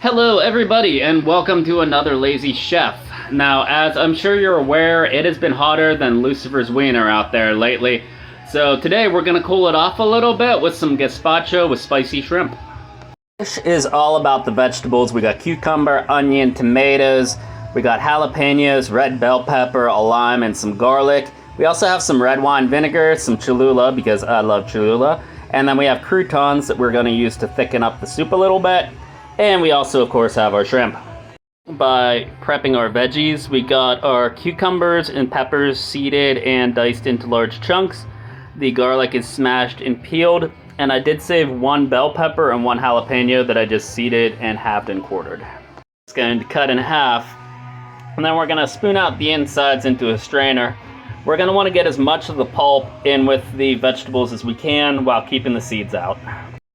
Hello everybody and welcome to another Lazy Chef. Now, as I'm sure you're aware, it has been hotter than Lucifer's wiener out there lately. So today we're gonna cool it off a little bit with some gazpacho with spicy shrimp. This is all about the vegetables. We got cucumber, onion, tomatoes, we got jalapenos, red bell pepper, a lime, and some garlic. We also have some red wine vinegar, some Cholula because I love Cholula, and then we have croutons that we're gonna use to thicken up the soup a little bit. And we also, of course, have our shrimp. By prepping our veggies, we got our cucumbers and peppers seeded and diced into large chunks. The garlic is smashed and peeled, and I did save one bell pepper and one jalapeno that I just seeded and halved and quartered. It's going to cut in half, and then we're going to spoon out the insides into a strainer. We're going to want to get as much of the pulp in with the vegetables as we can while keeping the seeds out.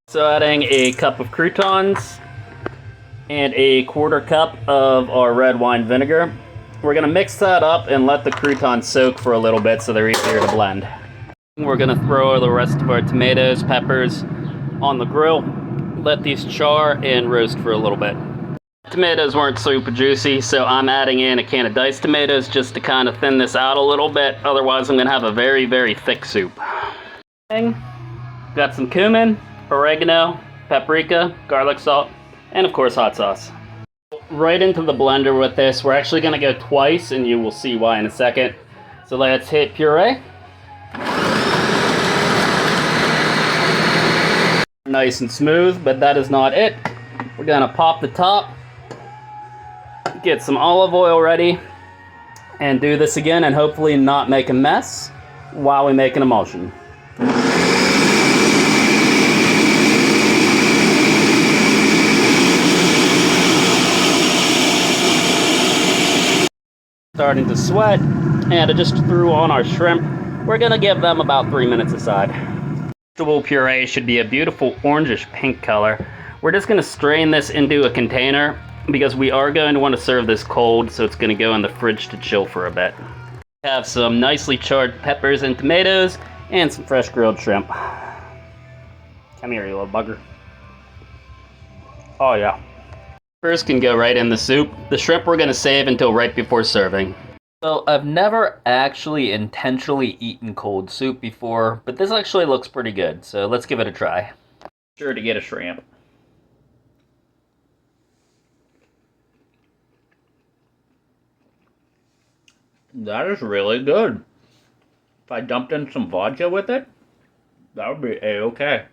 So adding a cup of croutons and a quarter cup of our red wine vinegar. We're gonna mix that up and let the croutons soak for a little bit so they're easier to blend. We're gonna throw the rest of our tomatoes, peppers on the grill, let these char and roast for a little bit. Tomatoes weren't super juicy, so I'm adding in a can of diced tomatoes just to kind of thin this out a little bit. Otherwise, I'm gonna have a very, very thick soup. Got some cumin, oregano, paprika, garlic salt, and of course hot sauce. Right into the blender with this. We're actually going to go twice and you will see why in a second. So let's hit puree. Nice and smooth, but that is not it. We're going to pop the top, get some olive oil ready, and do this again and hopefully not make a mess while we make an emulsion. Starting to sweat, and I just threw on our shrimp. We're gonna give them about 3 minutes aside. Vegetable puree should be a beautiful orangish pink color. We're just gonna strain this into a container because we are going to want to serve this cold, so it's gonna go in the fridge to chill for a bit. We have some nicely charred peppers and tomatoes and some fresh grilled shrimp. Come here, you little bugger. Oh yeah. First can go right in the soup. The shrimp we're going to save until right before serving. So I've never actually intentionally eaten cold soup before, but this actually looks pretty good, so let's give it a try. Sure to get a shrimp. That is really good. If I dumped in some vodka with it, that would be A-okay.